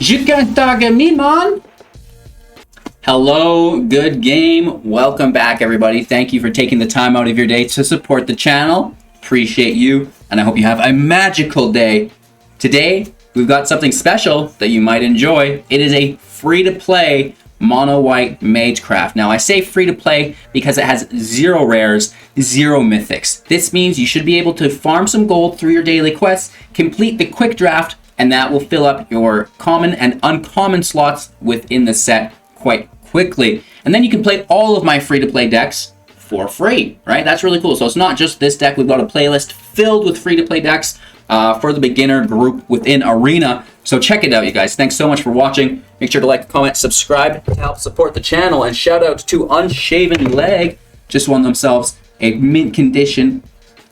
You can target me, man. Hello, good game. Welcome back, everybody. Thank you for taking the time out of your day to support the channel. Appreciate you, and I hope you have a magical day. Today, we've got something special that you might enjoy. It is a free-to-play mono-white Magecraft. Now, I say free-to-play because it has 0 rares, 0 mythics. This means you should be able to farm some gold through your daily quests, complete the quick draft, and that will fill up your common and uncommon slots within the set quite quickly. And then you can play all of my free-to-play decks for free, right? That's really cool. So it's not just this deck. We've got a playlist filled with free-to-play decks for the beginner group within Arena. So check it out, you guys. Thanks so much for watching. Make sure to like, comment, subscribe to help support the channel. And shout out to Unshaven Leg. Just won themselves a mint condition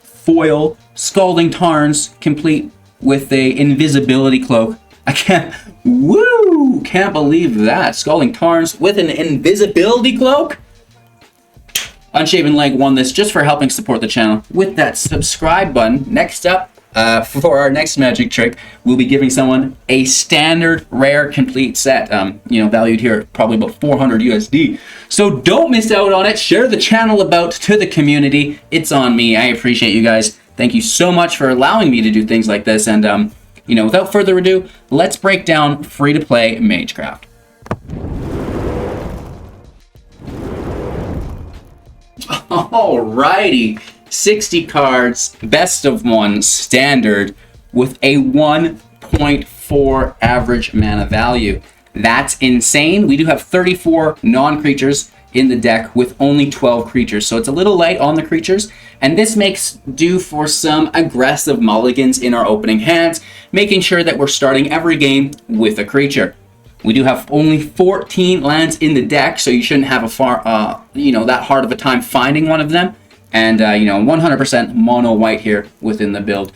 foil Scalding Tarns complete with a invisibility cloak. I can't believe that. Scalding Tarns with an invisibility cloak. Unshaven Leg won this just for helping support the channel with that subscribe button. Next up, for our next magic trick, we'll be giving someone a standard rare complete set, valued here at probably about 400 USD. So don't miss out on it. Share the channel about to the community. It's on me. I appreciate you guys. Thank you so much for allowing me to do things like this. And, without further ado, let's break down free-to-play Magecraft. Alrighty. 60 cards, best of 1 standard with a 1.4 average mana value. That's insane. We do have 34 non-creatures in the deck with only 12 creatures, so it's a little light on the creatures, and this makes do for some aggressive mulligans in our opening hands, making sure that we're starting every game with a creature. We do have only 14 lands in the deck, so you shouldn't have that hard of a time finding one of them. And, 100% mono white here within the build.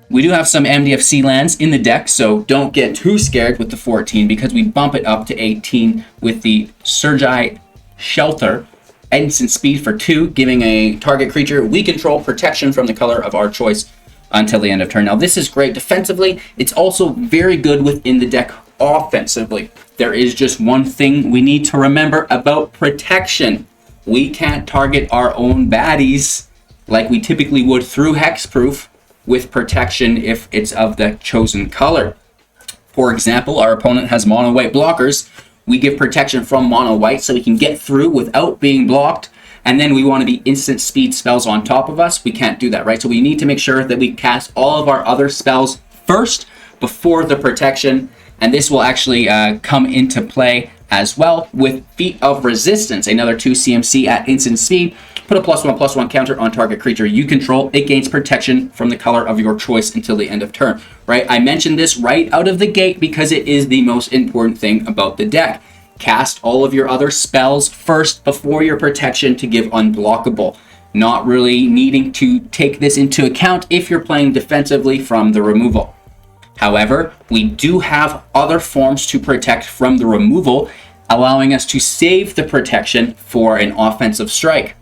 We do have some MDFC lands in the deck, so don't get too scared with the 14 because we bump it up to 18 with the Sejiri Shelter. Instant speed for 2, giving a target creature we control protection from the color of our choice until the end of turn. Now, this is great defensively. It's also very good within the deck offensively. There is just one thing we need to remember about protection. We can't target our own baddies like we typically would through hexproof with protection if it's of the chosen color. For example, our opponent has mono white blockers. We give protection from mono white so we can get through without being blocked. And then we want to be instant speed spells on top of us. We can't do that, right? So we need to make sure that we cast all of our other spells first before the protection. And this will actually come into play as well with Feat of Resistance, another 2 CMC at instant speed. Put a +1/+1 counter on target creature you control. It gains protection from the color of your choice until the end of turn, right? I mentioned this right out of the gate because it is the most important thing about the deck. Cast all of your other spells first before your protection to give unblockable. Not really needing to take this into account if you're playing defensively from the removal. However, we do have other forms to protect from the removal, allowing us to save the protection for an offensive strike.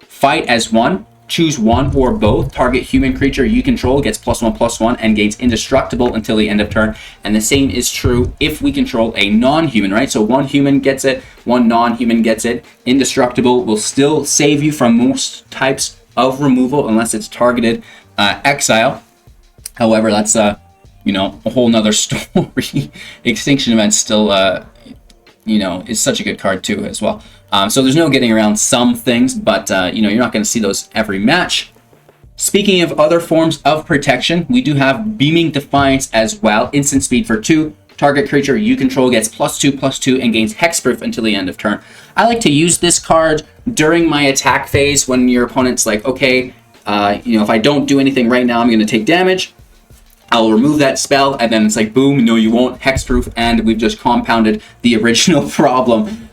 Fight as 1, choose 1 or both. Target human creature you control gets +1/+1 and gains indestructible until the end of turn. And the same is true if we control a non-human, right? So 1 human gets it, 1 non-human gets it. Indestructible will still save you from most types of removal unless it's targeted exile. However, that's a whole nother story. Extinction Event still, is such a good card too as well. So there's no getting around some things, but, you're not going to see those every match. Speaking of other forms of protection, we do have Beaming Defiance as well. Instant speed for 2. Target creature you control gets +2/+2 and gains hexproof until the end of turn. I like to use this card during my attack phase when your opponent's like, okay, if I don't do anything right now, I'm going to take damage. I'll remove that spell, and then it's like, boom, no you won't, hexproof, and we've just compounded the original problem,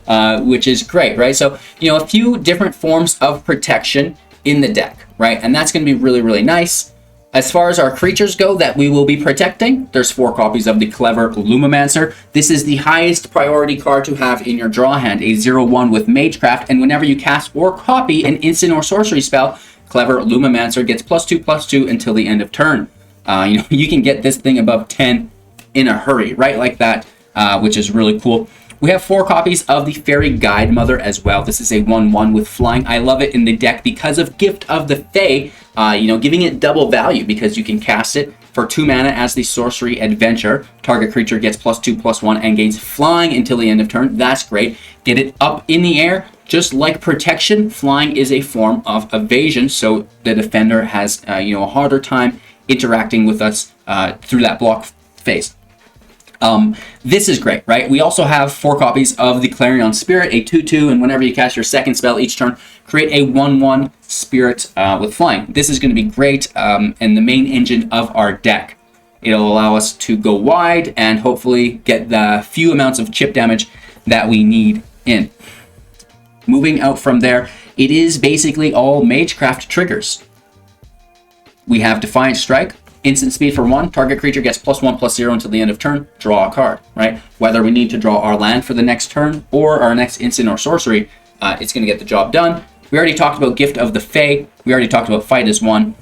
which is great, right? So, a few different forms of protection in the deck, right? And that's going to be really, really nice. As far as our creatures go that we will be protecting, there's 4 copies of the Clever Lumimancer. This is the highest priority card to have in your draw hand, a 0/1 with Magecraft, and whenever you cast or copy an instant or sorcery spell, Clever Lumimancer gets +2/+2 until the end of turn. You can get this thing above 10 in a hurry, right? Like that, which is really cool. We have 4 copies of the Faerie Guidemother as well. This is a 1/1 with flying. I love it in the deck because of Gift of the Fae, giving it double value because you can cast it for 2 mana as the Sorcery Adventure. Target creature gets +2/+1 and gains flying until the end of turn. That's great. Get it up in the air. Just like protection, flying is a form of evasion, so the defender has a harder time interacting with us through that block phase. This is great, right? We also have 4 copies of the Clarion Spirit, a 2/2, and whenever you cast your second spell each turn, create a 1/1 Spirit with flying. This is going to be great and the main engine of our deck. It'll allow us to go wide and hopefully get the few amounts of chip damage that we need in. Moving out from there, it is basically all Magecraft triggers. We have Defiant Strike. Instant speed for 1, target creature gets +1/+0 until the end of turn, draw a card, right? Whether we need to draw our land for the next turn or our next instant or sorcery, it's going to get the job done. We already talked about Gift of the Fae. We already talked about Fight as 1.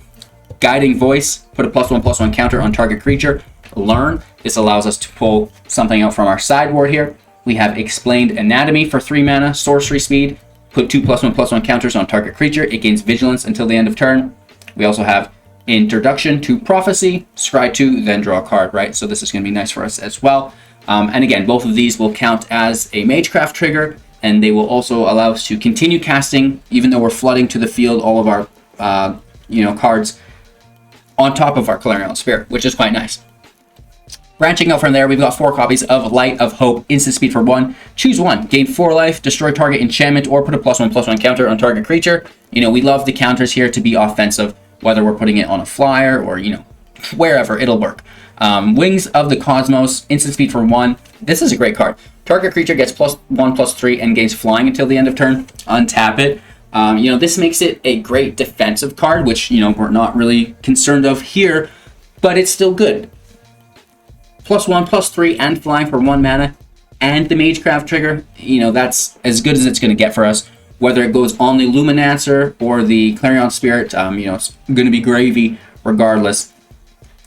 Guiding Voice, put a +1/+1 counter on target creature. Learn, this allows us to pull something out from our sideboard here. We have Explained Anatomy for 3 mana, sorcery speed. Put 2 +1/+1 counters on target creature. It gains vigilance until the end of turn. We also have Introduction to Prophecy, scry 2, then draw a card, right? So this is going to be nice for us as well. And again, both of these will count as a Magecraft trigger, and they will also allow us to continue casting, even though we're flooding to the field all of our, cards on top of our Clarion Spirit, which is quite nice. Branching out from there, we've got 4 copies of Light of Hope, instant speed for 1. Choose 1, gain 4 life, destroy target enchantment, or put a +1/+1 counter on target creature. We love the counters here to be offensive, whether we're putting it on a flyer or, wherever, it'll work. Wings of the Cosmos, instant speed for 1. This is a great card. Target creature gets +1/+3 and gains flying until the end of turn. Untap it. This makes it a great defensive card, which, we're not really concerned of here, but it's still good. +1/+3 and flying for 1 mana, and the Magecraft trigger, that's as good as it's going to get for us. Whether it goes on the Lumimancer or the Clarion Spirit, it's going to be gravy regardless.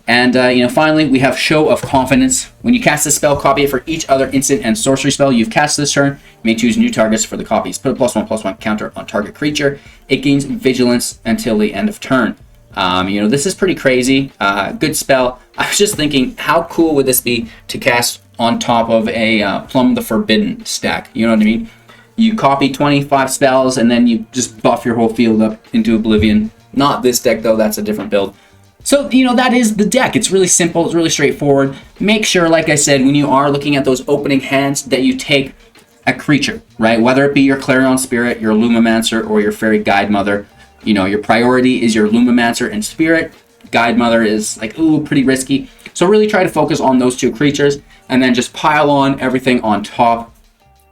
And, finally, we have Show of Confidence. When you cast a spell, copy it for each other instant and sorcery spell you've cast this turn. You may choose new targets for the copies. Put a +1/+1 counter on target creature. It gains vigilance until the end of turn. This is pretty crazy. Good spell. I was just thinking, how cool would this be to cast on top of a Plumb the Forbidden stack? You know what I mean? You copy 25 spells, and then you just buff your whole field up into oblivion. Not this deck, though. That's a different build. So, that is the deck. It's really simple. It's really straightforward. Make sure, like I said, when you are looking at those opening hands, that you take a creature, right? Whether it be your Clarion Spirit, your Lumimancer, or your Faerie Guidemother. Your priority is your Lumimancer and Spirit. Guidemother is, pretty risky. So really try to focus on those 2 creatures, and then just pile on everything on top.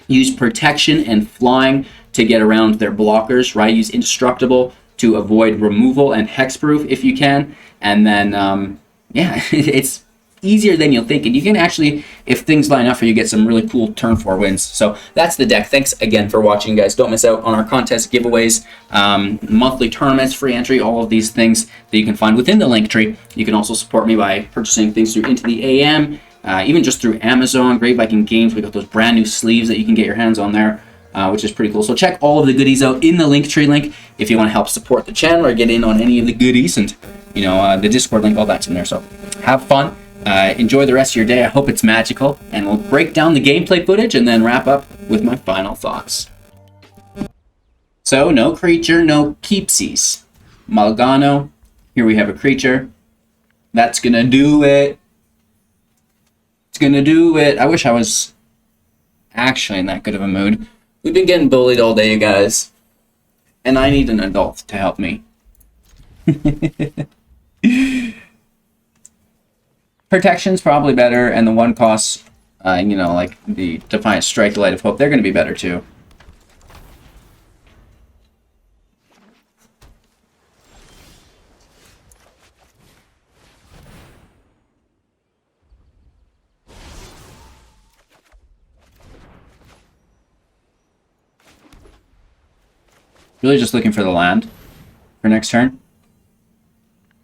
Use protection and flying to get around their blockers, right? Use indestructible to avoid removal and hexproof if you can. And then, it's easier than you'll think. And you can actually, if things line up for you, get some really cool turn 4 wins. So that's the deck. Thanks again for watching, guys. Don't miss out on our contest giveaways, monthly tournaments, free entry, all of these things that you can find within the link tree. You can also support me by purchasing things through Into the AM, even just through Amazon, Great Viking Games. We got those brand new sleeves that you can get your hands on there, which is pretty cool. So check all of the goodies out in the Linktree link if you want to help support the channel or get in on any of the goodies, and the Discord link, all that's in there. So have fun, enjoy the rest of your day. I hope it's magical, and we'll break down the gameplay footage and then wrap up with my final thoughts. So no creature, no keepsies. Malgano. Here we have a creature. That's gonna do it. Gonna do it. I wish I was actually in that good of a mood. We've been getting bullied all day, you guys, and I need an adult to help me. Protection's probably better, and the 1 costs, like the Defiant Strike, the Light of Hope, they're going to be better too. Really just looking for the land for next turn.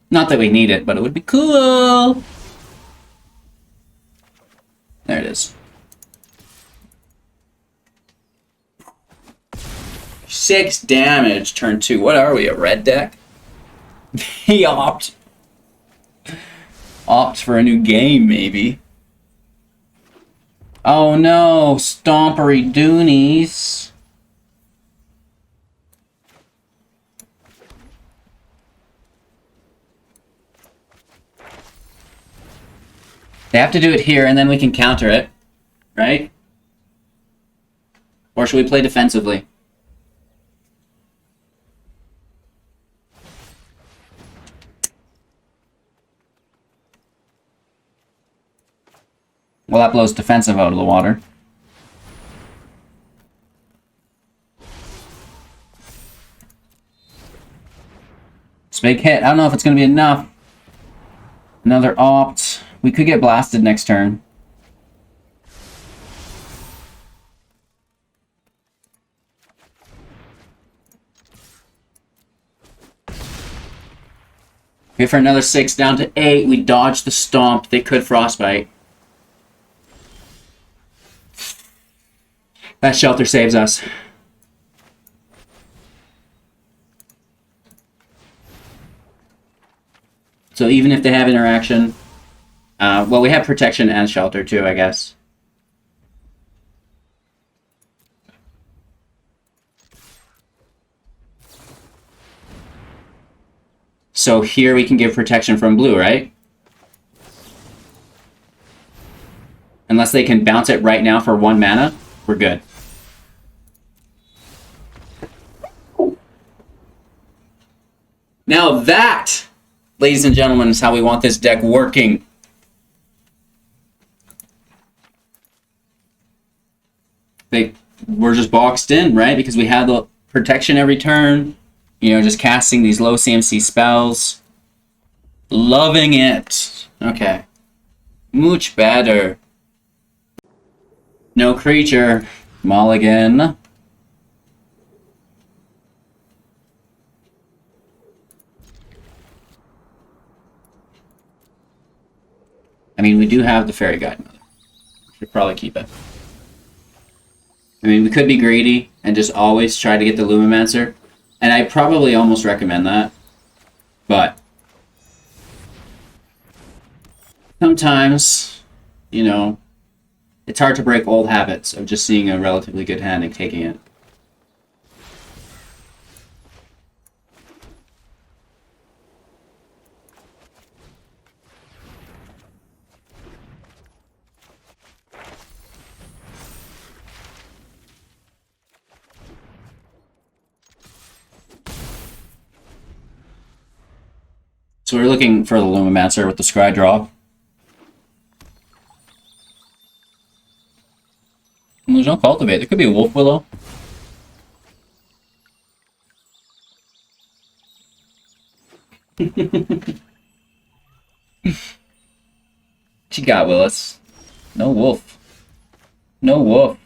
Not that we need it, but it would be cool. is. 6 damage, turn 2. What are we, a red deck? He opts for a new game, maybe. Oh no, Stompery Doonies. They have to do it here, and then we can counter it, right? Or should we play defensively? Well, that blows defensive out of the water. It's a big hit. I don't know if it's going to be enough. Another opt. We could get blasted next turn. Okay, for another 6 down to 8. We dodge the stomp. They could frostbite. That shelter saves us. So even if they have interaction, well, we have protection and shelter too, I guess. So here we can give protection from blue, right? Unless they can bounce it right now for 1 mana, we're good. Now that, ladies and gentlemen, is how we want this deck working. We're just boxed in, right? Because we have the protection every turn. You know, just casting these low CMC spells. Loving it. Okay. Much better. No creature. Mulligan. I mean, we do have the Faerie Guidemother. Should probably keep it. I mean, we could be greedy and just always try to get the Lumimancer. And I probably almost recommend that. But sometimes, you know, it's hard to break old habits of just seeing a relatively good hand and taking it. So we're looking for the Lumimancer with the Scry draw. And there's no Cultivate. There could be a Wolf Willow. What you got, Willis? No wolf. No wolf.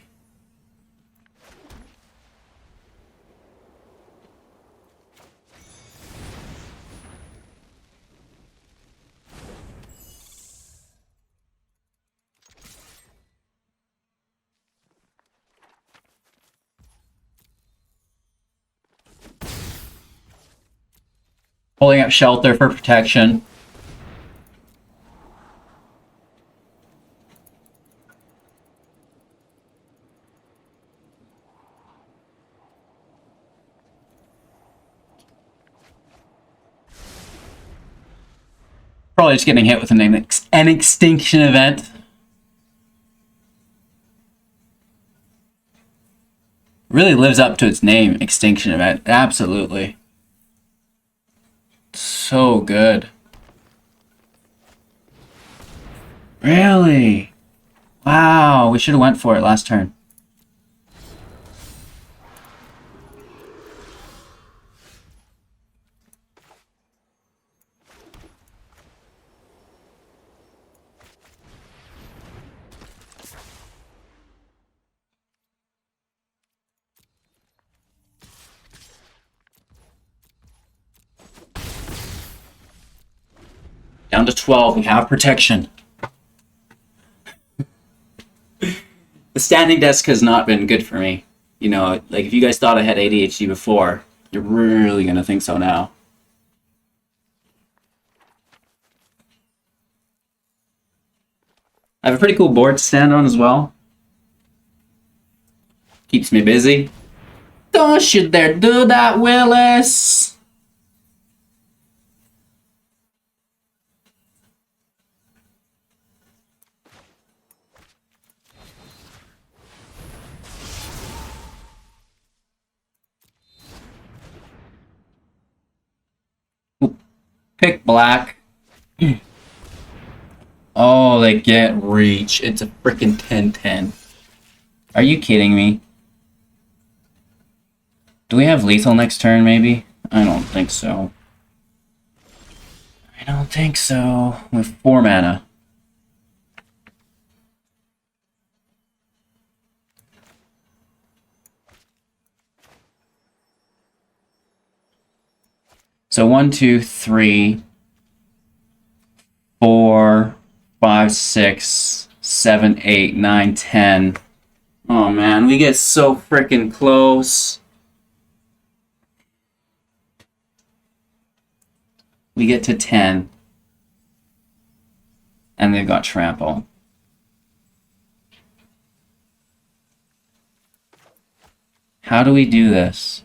Pulling up shelter for protection. Probably just getting hit with an extinction event. Really lives up to its name, extinction event. Absolutely. So good. Really? Wow, we should have went for it last turn. Down to 12, we have protection. standing desk has not been good for me. You know, like if you guys thought I had ADHD before, you're really gonna think so now. I have a pretty cool board to stand on as well. Keeps me busy. Don't you dare do that, Willis! Pick black. Oh, they get reach. It's a freaking 10-10. Are you kidding me? Do we have lethal next turn, maybe? I don't think so. I don't think so. With 4 mana. So 1, 2, 3, 4, 5, 6, 7, 8, 9, 10. Oh man, we get so freaking close. We get to 10. And they've got trample. How do we do this?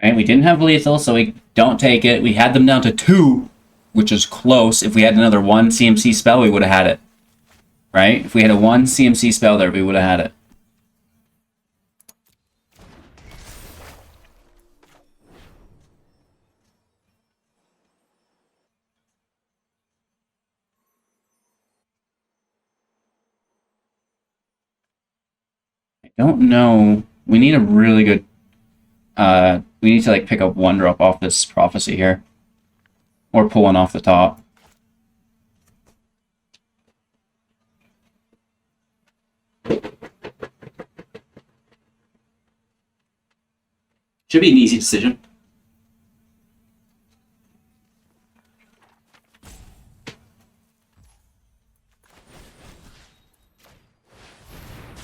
Right, we didn't have lethal, so we don't take it. We had them down to 2, which is close. If we had another 1 CMC spell, we would have had it. Right? If we had a 1 CMC spell there, we would have had it. I don't know. We need a really good... we need to like pick up 1 drop off this prophecy here. Or pull one off the top. Should be an easy decision.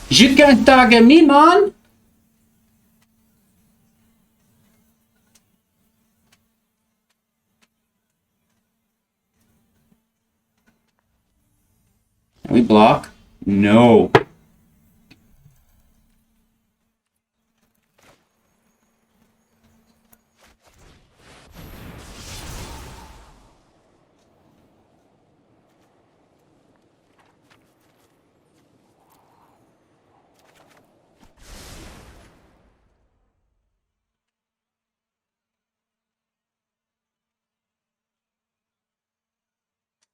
You can't target me, man! Can we block? No.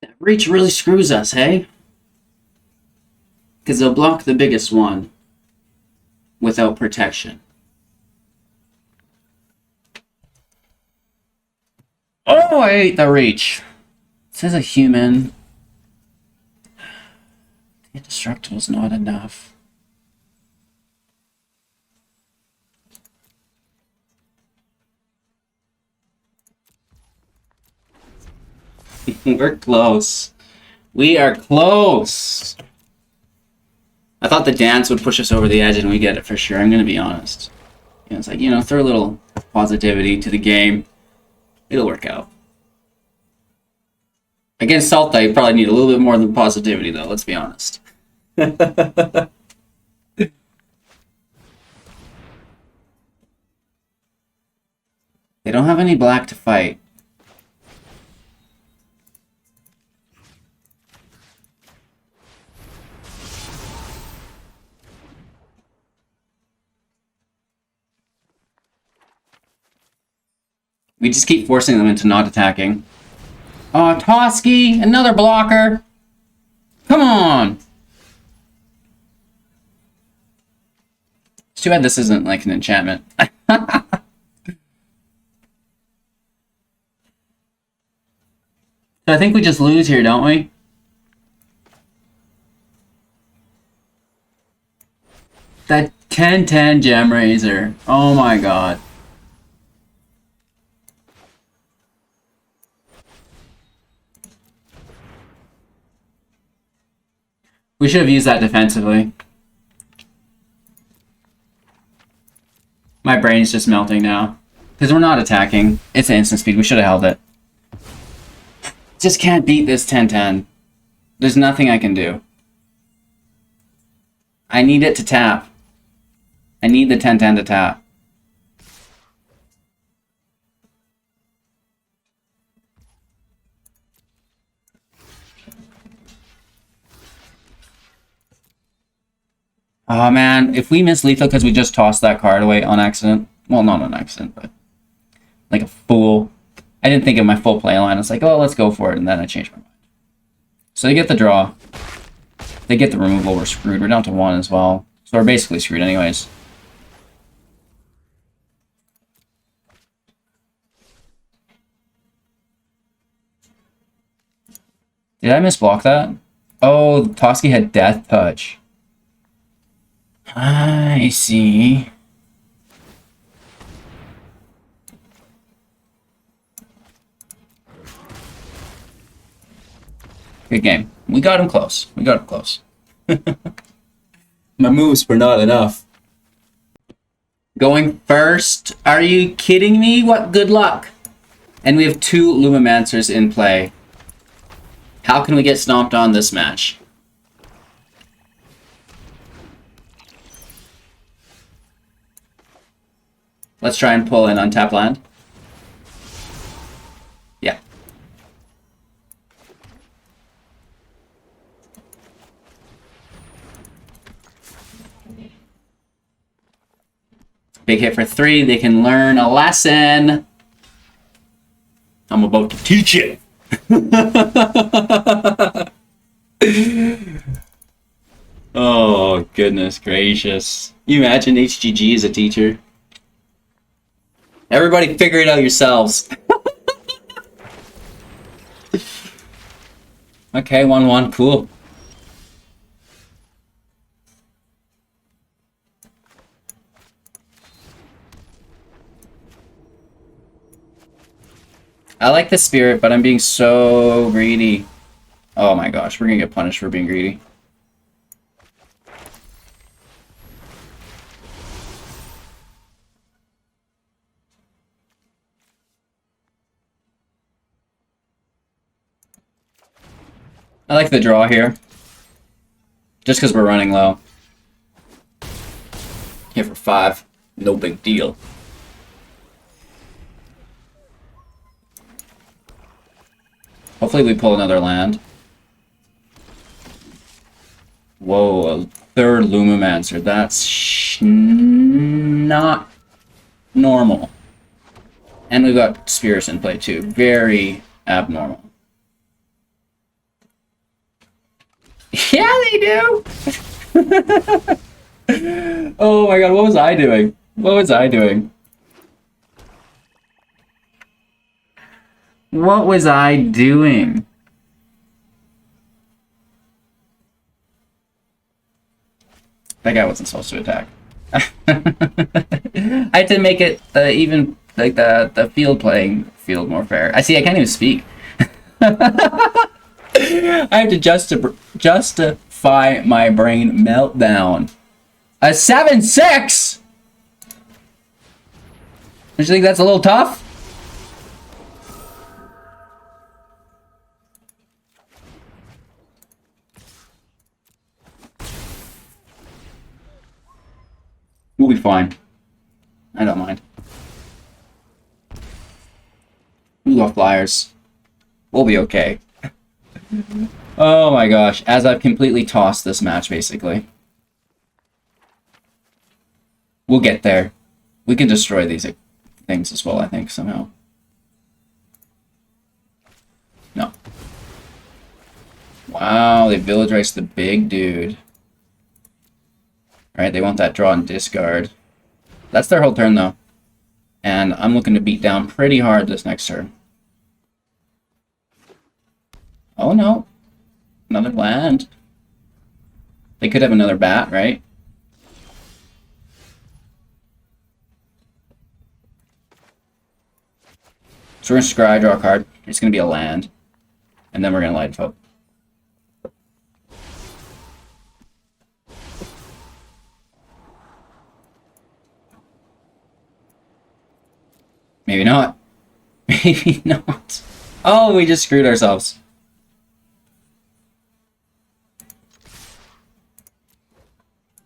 That reach really screws us, hey? Because they'll block the biggest one without protection. Oh, I ate the reach. It says a human. The indestructible's not enough. We're close. We are close. I thought the dance would push us over the edge and we get it for sure. I'm going to be honest. You know, it's like, you know, throw a little positivity to the game. It'll work out. Against Salta, you probably need a little bit more than positivity, though. Let's be honest. They don't have any black to fight. We just keep forcing them into not attacking. Oh, Toski! Another blocker! Come on! too bad this isn't like an enchantment. So I think we just lose here, don't we? That 10/10 Gem Razor. Oh my god. We should have used that defensively. My brain's just melting now. Because we're not attacking. It's instant speed. We should have held it. Just can't beat this 10/10. There's nothing I can do. I need it to tap. I need the 10/10 to tap. Oh man, if we miss lethal because we just tossed that card away on accident. Well, not on accident, but like a fool. I didn't think of my full play line. I was like, oh, let's go for it, and then I changed my mind. So they get the draw. They get the removal. We're screwed. We're down to 1 as well. So we're basically screwed anyways. Did I misblock that? Oh, Toski had Death Touch. I see. Good game. We got him close. We got him close. My moves were not enough. Going first? Are you kidding me? What good luck. And we have 2 Lumimancers in play. How can we get stomped on this match? Let's try and pull an untapped land. Yeah. Big hit for 3. They can learn a lesson. I'm about to teach it. Oh, goodness gracious. You imagine HGG as a teacher? Everybody figure it out yourselves. Okay, 1/1, cool. I like the spirit, but I'm being so greedy. Oh my gosh, we're gonna get punished for being greedy. I like the draw here. Just because we're running low. Here for 5. No big deal. Hopefully we pull another land. Whoa, a 3rd Lumimancer. That's not normal. And we've got Spirits in play too. Very abnormal. Yeah, they do! Oh my god, what was I doing? What was I doing? What was I doing? That guy wasn't supposed to attack. I had to make it even like the playing field more fair. I see. I can't even speak. I have to justify my brain meltdown. A 7/6. Don't you think that's a little tough? We'll be fine. I don't mind. We got flyers. We'll be okay. Oh my gosh. As I've completely tossed this match, basically. We'll get there. We can destroy these things as well, I think, somehow. No. Wow, they village raced the big dude. Right, they want that draw and discard. That's their whole turn, though. And I'm looking to beat down pretty hard this next turn. Oh, no. Another land. They could have another bat, right? So we're going to scry, draw a card. It's going to be a land. And then we're going to light vote. Maybe not. Maybe not. Oh, we just screwed ourselves.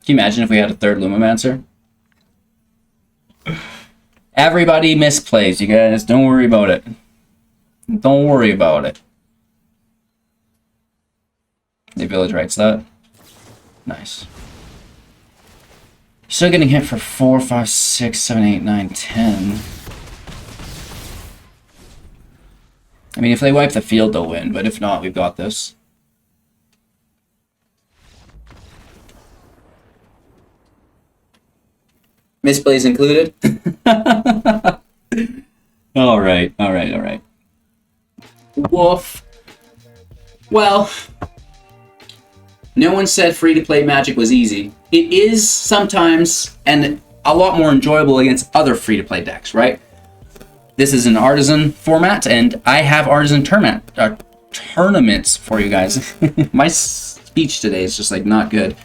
Can you imagine if we had a third Lumimancer? Everybody misplays, you guys. Don't worry about it. Don't worry about it. The village writes that. Nice. Still getting hit for 4, 5, 6, 7, 8, 9, 10. I mean, if they wipe the field, they'll win, but if not, we've got this. Misplays included? Alright, alright, alright. Woof. Well, no one said free-to-play Magic was easy. It is sometimes, and a lot more enjoyable against other free-to-play decks, right? This is an Artisan format, and I have Artisan tournaments for you guys. My speech today is just, like, not good.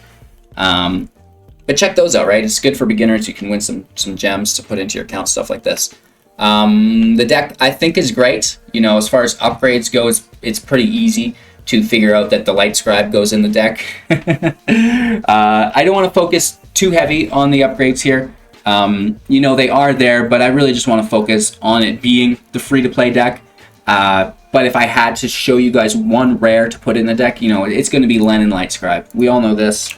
But check those out, right? It's good for beginners. You can win some gems to put into your account, stuff like this. The deck, I think, is great. You know, as far as upgrades go, it's pretty easy to figure out that the Light Scribe goes in the deck. I don't want to focus too heavy on the upgrades here. You know, they are there, but I really just want to focus on it being the free-to-play deck. But if I had to show you guys one rare to put in the deck, you know, it's going to be Lennon Light Scribe. We all know this.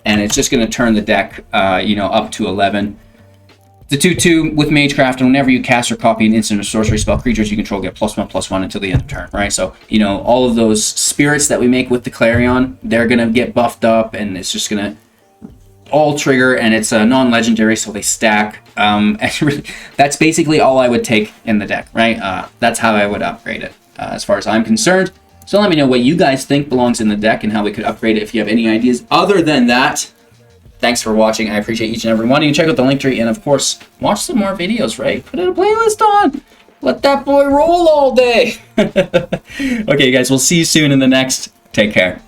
And it's just going to turn the deck, you know, up to 11. The 2/2 with Magecraft, and whenever you cast or copy an instant or sorcery spell, creatures you control get +1/+1 until the end of turn, right? So, you know, all of those spirits that we make with the Clarion, they're going to get buffed up, and it's just going to all trigger, and it's a non-legendary, so they stack. And really, that's basically all I would take in the deck, right? That's how I would upgrade it, as far as I'm concerned. So let me know what you guys think belongs in the deck and how we could upgrade it if you have any ideas. Other than that, thanks for watching. I appreciate each and every one of you. Check out the link tree and, of course, watch some more videos, right? Put a playlist on. Let that boy roll all day. Okay, guys, we'll see you soon in the next. Take care.